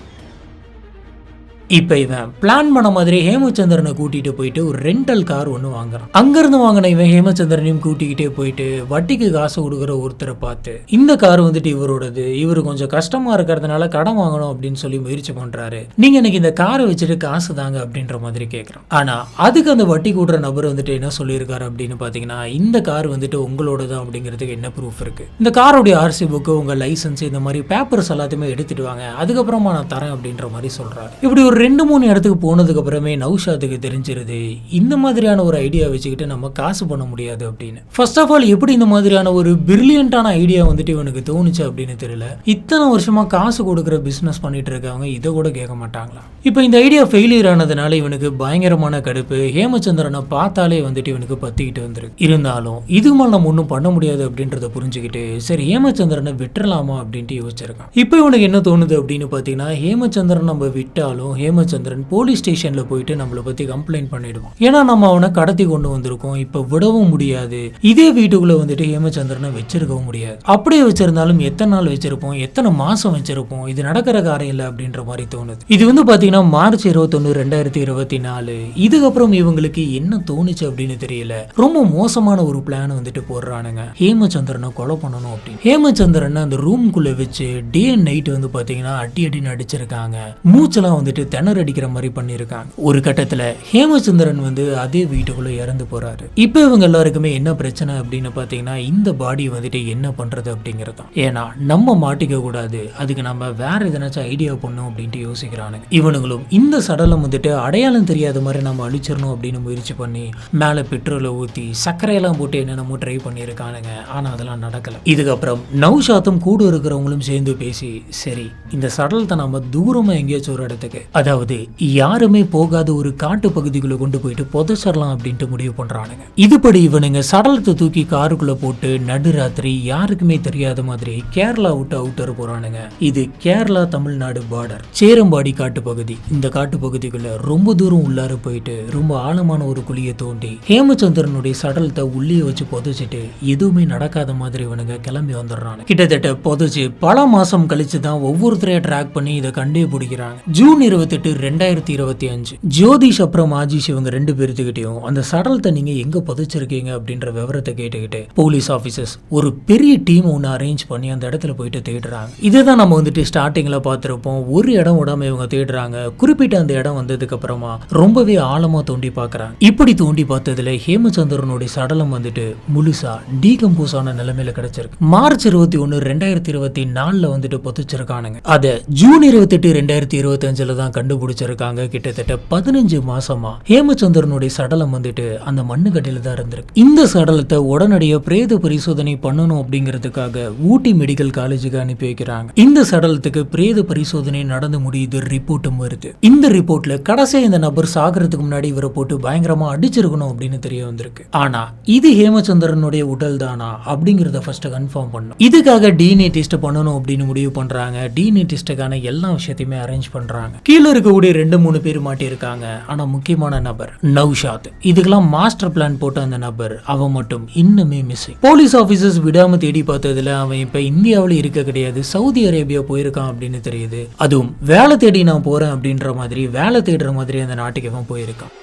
இப்ப இவன் பிளான் பண்ண மாதிரி ஹேமச்சந்திரனை கூட்டிட்டு போயிட்டு ஒரு ரெண்டல் கார் ஒன்று வாங்குறான். அங்கிருந்து வாங்கின இவன் ஹேமச்சந்திரனையும் கூட்டிக்கிட்டே போயிட்டு வட்டிக்கு காசு கொடுக்குற ஒருத்தரை பார்த்து, இந்த கார் வந்துட்டு இவரோடது, இவரு கொஞ்சம் கஷ்டமா இருக்கிறதுனால கடன் வாங்கணும் அப்படின்னு சொல்லி முயற்சி பண்றாரு, நீங்க எனக்கு இந்த காரை வச்சுட்டு காசு தாங்க அப்படின்ற மாதிரி கேட்கறான். ஆனா அதுக்கு அந்த வட்டி கூடுற நபர் வந்துட்டு என்ன சொல்லியிருக்காரு அப்படின்னு பாத்தீங்கன்னா, இந்த கார் வந்துட்டு உங்களோடதான் அப்படிங்கிறதுக்கு என்ன ப்ரூஃப் இருக்கு, இந்த காரோடைய ஆர்சி புக்கு, உங்க லைசன்ஸ், இந்த மாதிரி பேப்பர்ஸ் எல்லாத்தையுமே எடுத்துட்டு வாங்க, அதுக்கப்புறமா நான் தரேன் அப்படின்ற மாதிரி சொல்றாரு. இப்படி ஒரு 2-3 இடத்துக்கு போனதுக்கு அப்புறமே நௌஷாத்துக்கு தெரிஞ்சிருது இந்த மாதிரியான ஒரு ஐடியா வச்சுக்கிட்டு நம்ம காசு பண்ண முடியாது அப்படின்னு. ஃபர்ஸ்ட் ஆஃப் ஆல் எப்படி இந்த மாதிரியான ஒரு பிரில்லியண்டான ஐடியா வந்துட்டு இவனுக்கு தோணுச்சு அப்படின்னு தெரியல. இத்தனை வருஷமா காசு கொடுக்குற பிசினஸ் பண்ணிட்டு இருக்கவங்க இதை கூட கேட்க மாட்டாங்களா? இப்போ இந்த ஐடியா ஃபெயிலியர் ஆனதுனால இவனுக்கு பயங்கரமான கடுப்பு. ஹேமச்சந்திரனை பார்த்தாலே வந்துட்டு இவனுக்கு பத்திக்கிட்டு வந்துருக்கு. இருந்தாலும் இதுக்கு மேல நம்ம ஒன்றும் பண்ண முடியாது அப்படின்றத புரிஞ்சுக்கிட்டு சரி ஹேமச்சந்திரனை விட்டுறலாமா அப்படின்ட்டு யோசிச்சிருக்கான். இப்போ இவனுக்கு என்ன தோணுது அப்படின்னு பார்த்தீங்கன்னா, ஹேமச்சந்திரன் நம்ம விட்டாலும் ஹேமச்சந்திரன் போலீஸ் ஸ்டேஷன்ல போயிட்டு நம்மளை பத்தி கம்ப்ளைண்ட் பண்ணிடுவான். ஏன்னா நம்ம அவனை கடத்தி கொண்டு வந்திருக்கோம், இப்ப விடவும் முடியாது, இதே வீட்டுக்குள்ள வந்துட்டு ஹேமச்சந்திரனை வச்சிருக்கவும் முடியாது. அப்படியே வச்சிருந்தாலும் எத்தனை நாள் வச்சிருப்போம், எத்தனை மாசம் வச்சிருப்போம், இது நடக்கிற காரியம் இல்லை அப்படின்ற மாதிரி தோணுது. இது வந்து பாத்தீங்கன்னா மார்ச் 21, 2024. இதுக்கப்புறம் இவங்களுக்கு என்ன தோணுச்சு அப்படின்னு தெரியல. ரொம்ப மோசமான ஒரு பிளான் வந்துட்டு போடுறானுங்க, ஹேமச்சந்திரனை கொலை பண்ணணும் அப்படின்னு. ஹேமச்சந்திரனை அந்த ரூம்குள்ள வச்சு டே அண்ட் நைட் வந்து பாத்தீங்கன்னா அடின்னு அடிச்சிருக்காங்க. மூச்செல்லாம் வந்துட்டு திணற அடிக்கிற மாதிரி பண்ணிருக்காங்க. ஒரு கட்டத்துல ஹேமச்சந்திரன் வந்து அதே வீட்டுக்குள்ள இறந்து போறாரு. இப்ப இவங்க எல்லாருக்குமே என்ன பிரச்சனை அப்படின்னு பாத்தீங்கன்னா, இந்த பாடி வந்துட்டு என்ன பண்றது அப்படிங்கறது. ஏன்னா நம்ம மாட்டிக்க கூடாது, அதுக்கு நம்ம வேற எதனாச்சும் ஐடியா பண்ணும் அப்படின்ட்டு யோசிக்கிறானுங்க. இவனுங்களும் இந்த சடலம் வந்துட்டு அடையாளம் தெரியாத மாதிரி நம்ம அழிச்சிடணும் அப்படின்னு முயற்சி பண்ணி மேல பெட்ரோலை ஊத்தி சர்க்கரையெல்லாம் போட்டு என்னென்னமோ ட்ரை பண்ணியிருக்கானுங்க. ஆனா அதெல்லாம் நடக்கல. இதுக்கப்புறம் நௌஷாத்தும் கூட இருக்கிறவங்களும் சேர்ந்து பேசி, சரி இந்த சடலத்தை நம்ம தூரமா எங்கேயாச்சும் ஒரு இடத்துக்கு, அதாவது யாருமே போகாத ஒரு காட்டு பகுதிக்குள்ள கொண்டு போயிட்டு புதைச்சிடலாம் அப்படின்ட்டு முடிவு பண்றானுங்க. இதுபடி இவனுங்க சடலத்தை தூக்கி காருக்குள்ள போட்டு நடுராத்திரி யாருக்குமே தெரியாத மாதிரி கேரளா விட்டு அவுட்டர் போறானுங்க. இது கேரளா தமிழ்நாடு பார்டர் சேரம்பாடி காட்டு பகுதி. இந்த காட்டு பகுதிக்குள்ள ரொம்ப தூரம் உள்ளார போயிட்டு ரொம்ப ஆழமான ஒரு குழியை தோண்டி ஹேமச்சந்திரனுடைய சடலத்தை உள்ளே வச்சு புதைச்சிட்டு எதுவுமே நடக்காத மாதிரி இவனுங்க கிளம்பி வந்துடுறாங்க. கிட்டத்தட்ட புதைச்சு பல மாசம் கழிச்சு தான் ஒவ்வொருத்தரையா ட்ராக் பண்ணி இதை கண்டே பிடிக்கிறாங்க. ஜூன் 28, 28 2025 ஜோதிஷ் அப்புறம் ஆஜிஷ் இவங்க 2 பேர்த்துக்கிட்டையும் அந்த சடலத்தை நீங்க எங்க புதைச்சிருக்கீங்க அப்படின்ற விவரத்தை கேட்டுக்கிட்டு போலீஸ் ஆபீசர்ஸ் ஒரு பெரிய டீம் ஒன்று அரேஞ்ச் பண்ணி அந்த இடத்துல போயிட்டு தேடுறாங்க. இதுதான் நம்ம வந்துட்டு ஸ்டார்டிங்ல பார்த்திருப்போம். ஒரு இடம் விடாம இவங்க தேடுறாங்க. குறிப்பிட்ட அந்த இடம் வந்ததுக்கு அப்புறமா ரொம்பவே ஆழமா தோண்டி பார்க்கறாங்க. இப்படி தோண்டி பார்த்ததுல ஹேமச்சந்திரனுடைய சடலம் வந்துட்டு முழுசா டீகம்போஸ் ஆன நிலைமையில கிடைச்சிருக்கு. மார்ச் 21 2024 வந்துட்டு புதைச்சிருக்கானுங்க. அத ஜூன் 28 2025 தான் கண்டுபிடிச்சிருக்காங்க. கிட்டத்தட்ட 15 மாசமா ஹேமச்சந்திரனுடைய சடலம் வந்துட்டு அந்த மண்ணுக்கடியில தான் இருந்திருக்கு. இந்த சடலத்தை உடனடியாக பிரேத பரிசோதனை பண்ணணும் அப்படிங்கிறதுக்காக ஊட்டி மெடிக்கல் காலேஜுக்கு அனுப்பி வைக்கிறாங்க. இந்த சடலத்துக்கு பிரேத பரிசோதனை நடந்து முடியுது, ரிப்போர்ட்டும் வருது. இந்த ரிப்போர்ட்ல கடைசியா இந்த நபர் சாகிறதுக்கு முன்னாடி இவரை போட்டு பயங்கரமா அடிச்சிருக்கணும் அப்படின்னு தெரிய வந்திருக்கு. ஆனா இது ஹேமச்சந்திரனுடைய உடல் தானா அப்படிங்கறத ஃபர்ஸ்ட் கன்ஃபார்ம் பண்ணணும். இதுக்காக டிஎன்ஏ டெஸ்ட் பண்ணணும் அப்படின்னு முடிவு பண்றாங்க. டிஎன்ஏ டெஸ்ட்டுக்கான எல்லா விஷயத்தையுமே அரேஞ்ச் பண்றாங்க. கீழே இருக்கக்கூடிய 2-3 பேர் மாட்டியிருக்காங்க. ஆனா முக்கியமான நபர் நௌஷாத். இதுக்கெல்லாம் மாஸ்டர் பிளான் போட்ட அந்த நபர் அவன் மட்டும் இன்னுமே மிஸ்ஸிங். போலீஸ் ஆபீசர்ஸ் விடாம தேடி பார்த்ததுல அவன் இப்ப இந்தியாவில் இருக்க கிடையாது, சவுதி அரேபியா போயிருக்கான் அப்படின்னு தெரியுது. அதுவும் வேலை தேடி நான் போறேன் அப்படின்ற மாதிரி வேலை தேடுற மாதிரி அந்த நாட்டுக்கு அவன் போயிருக்கான்.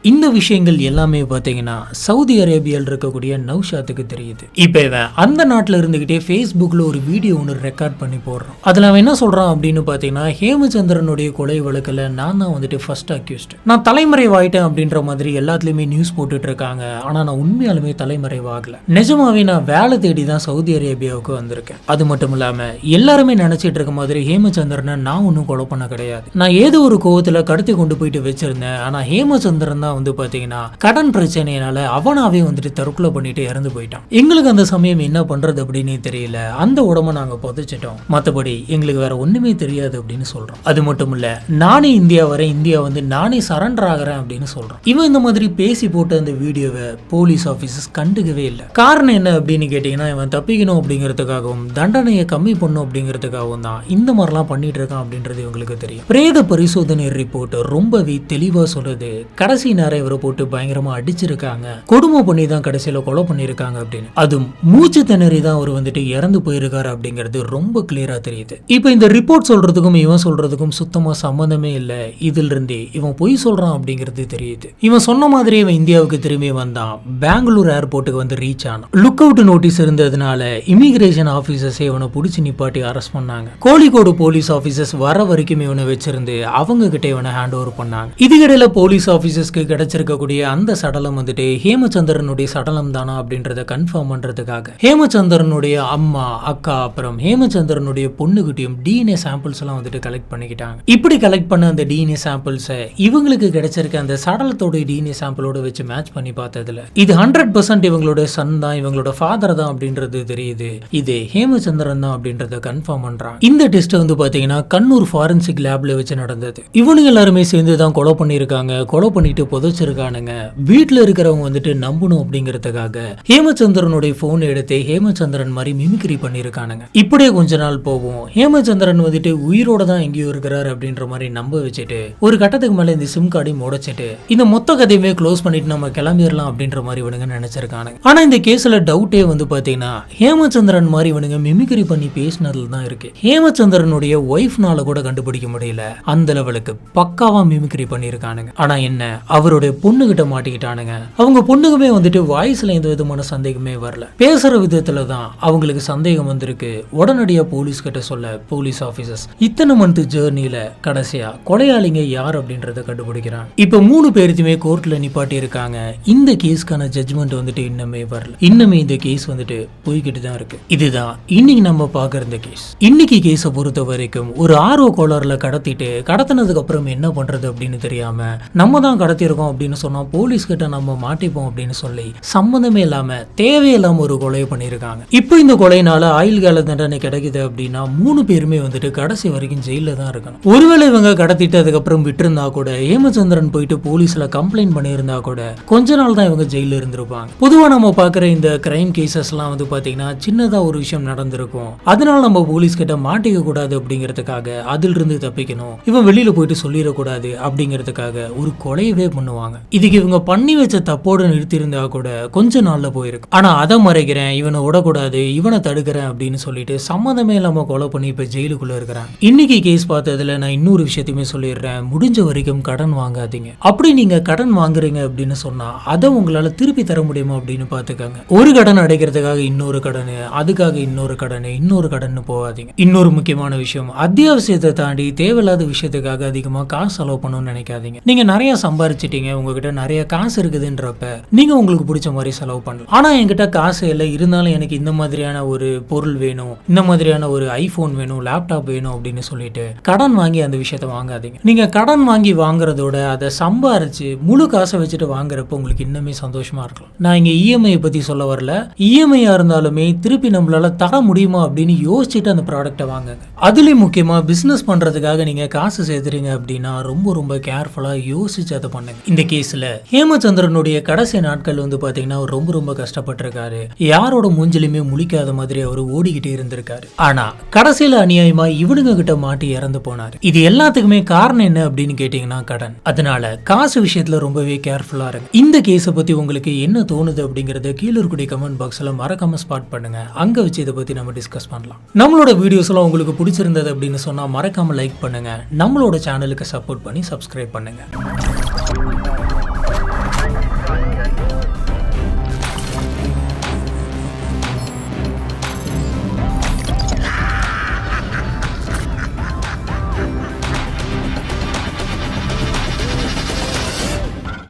இந்த விஷயங்கள் எல்லாமே பார்த்தீங்கன்னா சவுதி அரேபியாவில் இருக்கக்கூடிய நௌஷாத்துக்கு தெரியுது. இப்போ இவன் அந்த நாட்டில் இருந்துகிட்டே ஃபேஸ்புக்கில் ஒரு வீடியோ ஒன்று ரெக்கார்ட் பண்ணி போடுறான். அதில் அவன் என்ன சொல்கிறான் அப்படின்னு பார்த்தீங்கன்னா, ஹேமச்சந்திரனுடைய கொலை வழக்கில் நான் தான் வந்துட்டு ஃபர்ஸ்ட் அக்யூஸ்ட். நான் தலைமறைவாயிட்டேன் அப்படின்ற மாதிரி எல்லாத்துலேயுமே நியூஸ் போட்டுட்டு இருக்காங்க. ஆனால் நான் உண்மையாலுமே தலைமறைவாகல. நிஜமாவே நான் வேலை தேடி தான் சவுதி அரேபியாவுக்கு வந்திருக்கேன். அது மட்டும் இல்லாமல் எல்லாருமே நினச்சிட்டு இருக்க மாதிரி ஹேமச்சந்திரனை நான் ஒன்றும் கொலை பண்ண கிடையாது. நான் ஏதோ ஒரு கோவத்தில் கடத்தி கொண்டு போயிட்டு வச்சிருந்தேன். ஆனால் ஹேமச்சந்திரன் வந்து பாத்தீங்கன்னா கடன் பிரச்சனையினால அவனாவே வந்துட்டு தற்கொலை பண்ணிட்டு இறந்து போயிட்டான். எங்களுக்கு அந்த சமயம் என்ன பண்றது அப்படின்னு தெரியல. அந்த உடம்ப நாங்க புதைச்சிட்டோம். மற்றபடி எங்களுக்கு வேற ஒண்ணுமே தெரியாது அப்படின்னு சொல்றோம். அது மட்டும் இல்ல, நானே இந்தியா வரேன், இந்தியா வந்து நானே சரண்டர் ஆகிறேன் அப்படின்னு சொல்றான். இவன் இந்த மாதிரி பேசி போட்ட அந்த வீடியோவை போலீஸ் ஆபீசர்ஸ் கண்டுக்கவே இல்லை. காரணம் என்ன அப்படின்னு கேட்டீங்கன்னா, இவன் தப்பிக்கணும் அப்படிங்கிறதுக்காகவும் தண்டனையை கம்மி பண்ணும் அப்படிங்கிறதுக்காகவும் தான் இந்த மாதிரிலாம் பண்ணிட்டு இருக்கான் அப்படின்றது இவங்களுக்கு தெரியும். பிரேத பரிசோதனை ரிப்போர்ட் ரொம்பவே தெளிவா சொல்லுது. கடைசி நேரம் இவரை போட்டு பயங்கரமா அடிச்சிருக்காங்க, கொடுமை பண்ணி தான் கடைசியில கொலை பண்ணிருக்காங்க அப்படின்னு. அதுவும் மூச்சு திணறி தான் அவர் வந்துட்டு இறந்து போயிருக்காரு அப்படிங்கிறது ரொம்ப கிளியரா தெரியுது. இப்ப இந்த ரிப்போர்ட் சொல்றதுக்கும் இவன் சொல்றதுக்கும் சுத்தமா சம்பந்தமே இல்ல. இதுல இருந்தே இவன் பொய் சொல்றான் அப்படிங்கிறது தெரியுது. இவன் சொன்ன மாதிரி இவன் இந்தியாவுக்கு திரும்பி வந்தான். பெங்களூர் ஏர்போர்ட்டுக்கு வந்து ரீச் ஆனான். லுக் அவுட் நோட்டீஸ் இருந்ததுனால இமிகிரேஷன் ஆபீசர்ஸ் இவனை பிடிச்சி நிப்பாட்டி அரெஸ்ட் பண்ணாங்க. கோழிக்கோடு போலீஸ் ஆபீசர்ஸ் வர வரைக்கும் இவனை வச்சிருந்து அவங்க கிட்ட இவனை ஹேண்ட் ஓவர் பண்ணாங்க. இதுக்கிடையில போலீஸ் ஆபீசர்ஸ்க்கு கிடைச்சிருக்கக்கூடிய அந்த சடலம் வந்துட்டு ஹேமச்சந்திரனுடைய சடலம் தானா அப்படின்றத கன்ஃபார்ம் பண்றதுக்காக ஹேமச்சந்திரனுடைய அம்மா, அக்கா, அப்புறம் ஹேமச்சந்திரனுடைய பொண்ணுகிட்டையும் டிஎன்ஏ சாம்பிள்ஸ் எல்லாம் வந்துட்டு கலெக்ட் பண்ணிக்கிட்டாங்க. இப்படி கலெக்ட் பண்ண அந்த டிஎன்ஏ சாம்பிள்ஸை இவங்களுக்கு கிடைச்சிருக்க அந்த சடலத்தோட டிஎன்ஏ சாம்பிளோட வச்சு மேட்ச் பண்ணி பார்த்ததுல இது 100% இவங்களோட சன் தான், இவங்களோட ஃபாதர் தான் அப்படின்றது தெரியுது. இது ஹேமச்சந்திரன் தான் அப்படின்றத கன்ஃபார்ம் பண்றாங்க. இந்த டெஸ்ட் வந்து பாத்தீங்கன்னா கண்ணூர் ஃபாரன்சிக் லேப்ல வச்சு நடந்தது. இவனுங்க எல்லாருமே சேர்ந்து தான் கொலை பண்ணிருக்காங்க. கொலை பண்ணிட்டு புதைச்சிருக்கானுங்க. வீட்டுல இருக்கிறவங்க வந்துட்டு நம்பணும் அப்படிங்கிறதுக்காக ஹேமச்சந்திரனுடைய போன் எடுத்து ஹேமச்சந்திரன் மாதிரி மிமிக்ரி பண்ணிருக்கானுங்க. இப்படியே கொஞ்ச நாள் போகும். ஹேமச்சந்திரன் வந்துட்டு உயிரோட தான் எங்கேயோ இருக்கிறாரு அப்படின்ற மாதிரி நம்ப வச்சுட்டு ஒரு கட்டத்துக்கு மேல இந்த சிம் கார்டையும் உடைச்சிட்டு இந்த மொத்த கதையுமே க்ளோஸ் பண்ணிட்டு நம்ம கிளம்பிடலாம் அப்படின்ற மாதிரி இவனுங்க நினைச்சிருக்கானுங்க. ஆனா இந்த கேஸ்ல டவுட்டே வந்து பாத்தீங்கன்னா ஹேமச்சந்திரன் மாதிரி இவனுங்க மிமிக்ரி பண்ணி பேசினதுல தான் இருக்கு. ஹேமச்சந்திரனுடைய ஒய்ஃப்னால கூட கண்டுபிடிக்க முடியல. அந்த லெவலுக்கு பக்காவா மிமிக்ரி பண்ணிருக்கானுங்க. ஆனா என்ன, அவருடைய பொண்ணுகிட்ட மாட்டிக்கிட்டானுங்க. அவங்க பொண்ணுக்குமே வந்துட்டு வாய்ஸ்ல எந்த விதமான சந்தேகமே வரல. பேசுற விதத்துல தான் அவங்களுக்கு சந்தேகம் வந்திருக்கு. உடனடியா போலீஸ் கிட்ட சொல்ல போலீஸ் ஆபீசர்ஸ் இத்தனை மந்த் ஜேர்னில கடைசியா கொலையாளிங்க யார் அப்படின்றத கண்டுபிடிக்கிறாங்க. இப்ப 3 பேருமே கோர்ட்ல நிப்பாட்டி இருக்காங்க. இந்த கேஸ்க்கான ஜட்ஜ்மெண்ட் வந்துட்டு இன்னுமே வரல. இன்னுமே இந்த கேஸ் வந்துட்டு போய்கிட்டு தான் இருக்கு. இதுதான் இன்னைக்கு நம்ம பாக்குற இந்த கேஸ். இன்னைக்கு கேஸை பொறுத்த வரைக்கும் ஒரு ஆர்வ கோளாறுல கடத்திட்டு கடத்தினதுக்கு அப்புறம் என்ன பண்றது அப்படின்னு தெரியாம நம்ம தான் கடத்திருக்கோம் அப்படின்னு சொன்னா போலீஸ் கிட்ட நம்ம மாட்டிப்போம் அப்படின்னு சொல்லி சம்பந்தமே இல்லாம தேவையில்லாம ஒரு கொலை பண்ணிருக்காங்க. இப்போ இந்த கொலைனால ஆயுள் கால தண்டனை கிடைக்குது அப்படின்னா 3 பேருமே வந்துட்டு கடைசி வரைக்கும் ஜெயில தான் இருக்கணும். ஒருவேளை இவங்க கடத்திட்டு அதுக்கப்புறம் விட்டுருந்தா கூட ஹேமச்சந்திரன் போயிட்டு போலீஸ்ல கம்ப்ளைண்ட் பண்ணியிருந்தா கூட கொஞ்ச நாள் தான் இவங்க ஜெயில இருந்திருப்பாங்க. பொதுவா நம்ம பாக்குற இந்த கிரைம் கேசஸ் எல்லாம் வந்து பாத்தீங்கன்னா சின்னதா ஒரு விஷயம் நடந்திருக்கும். அதனால நம்ம போலீஸ் கிட்ட மாட்டிக்க கூடாது அப்படிங்கிறதுக்காக அதில் இருந்து தப்பிக்கணும், இவன் வெளியில போயிட்டு சொல்லிடக்கூடாது அப்படிங்கிறதுக்காக ஒரு கொலையவே பண்ண பண்ணுவாங்க. இதுக்கு இவங்க பண்ணி வச்ச தப்போடு நிறுத்தியிருந்தா கூட கொஞ்ச நாள்ல போயிருக்கு. ஆனா அதை மறைக்கிறேன், இவனை விடக்கூடாது, இவனை தடுக்கிறேன் அப்படின்னு சொல்லிட்டு சம்மந்தமே இல்லாம கொலை பண்ணி இப்ப ஜெயிலுக்குள்ள இருக்கிறான். இன்னைக்கு கேஸ் பார்த்ததுல நான் இன்னொரு விஷயத்தையுமே சொல்லிடுறேன். முடிஞ்ச வரைக்கும் கடன் வாங்காதீங்க. அப்படி நீங்க கடன் வாங்குறீங்க அப்படின்னு சொன்னா அதை உங்களால திருப்பி தர முடியுமா அப்படின்னு பாத்துக்கோங்க. ஒரு கடன் அடைக்கிறதுக்காக இன்னொரு கடன், அதுக்காக இன்னொரு கடன் போகாதீங்க. இன்னொரு முக்கியமான விஷயம், அத்தியாவசியத்தை தாண்டி தேவையில்லாத விஷயத்துக்காக அதிகமா காசு செலவு பண்ணணும்னு நினைக்காதீங்க. நீங்க நிறைய சம்பாரிச்சிட்டீங்க, உங்ககிட்ட நிறைய காசு இருக்குதுன்றப்ப நீங்க உங்களுக்கு பிடிச்ச மாதிரி செலவு பண்ணலாம். ஆனா என்கிட்ட காசு இல்லை, இருந்தாலும் எனக்கு இந்த மாதிரியான ஒரு பொருள் வேணும், இந்த மாதிரியான ஒரு ஐபோன் வேணும், லேப்டாப் வேணும் அப்படின்னு சொல்லிட்டு கடன் வாங்கி அந்த விஷயத்த வாங்காதீங்க. நீங்க கடன் வாங்கி வாங்குறதோட அதை சம்பாரிச்சு முழு காசை வச்சுட்டு வாங்குறப்ப உங்களுக்கு இன்னுமே சந்தோஷமா இருக்கலாம். நான் இங்க இஎம்ஐ பத்தி சொல்ல வரல. இஎம்ஐயா இருந்தாலுமே திருப்பி நம்மளால தர முடியுமா அப்படின்னு யோசிச்சுட்டு அந்த ப்ராடக்ட்டை வாங்குங்க. அதுலயும் முக்கியமா பிசினஸ் பண்றதுக்காக நீங்க காசு சேர்த்துறீங்க அப்படின்னா ரொம்ப ரொம்ப கேர்ஃபுல்லா யோசிச்சு அதை பண்ணுங்க. இந்த கேஸ்ல ஹேமச்சந்திரனுடைய கடைசி நாட்கள் பாத்தீங்கன்னா அவர் ரொம்ப கஷ்டப்பட்டிருக்காரு. யாரோட மூஞ்சிலுமே முழிக்காத மாதிரி அவர் ஓடிக்கிட்டே இருந்திருக்காரு. ஆனா கடைசியில அநியாயமா இவனுங்க கிட்ட மாட்டி இறந்து போனாரு. இது எல்லாத்துக்குமே காரணம் என்ன அப்படின்னு கேட்டீங்கன்னா கடன். அதனால காசு விஷயத்துல ரொம்பவே கேர்ஃபுல்லா இருங்க. இந்த கேஸை பத்தி உங்களுக்கு என்ன தோணுது அப்படிங்கறத கீழே இருக்கக்கூடிய கமெண்ட் பாக்ஸ்ல மறக்காம ஸ்பாட் பண்ணுங்க. அங்க வச்சு இதை பத்தி நம்ம டிஸ்கஸ் பண்ணலாம். நம்மளோட வீடியோஸ் எல்லாம் உங்களுக்கு பிடிச்சிருந்தது அப்படின்னு சொன்னா மறக்காம லைக் பண்ணுங்க. நம்மளோட சேனலுக்கு சப்போர்ட் பண்ணி சப்ஸ்கிரைப் பண்ணுங்க.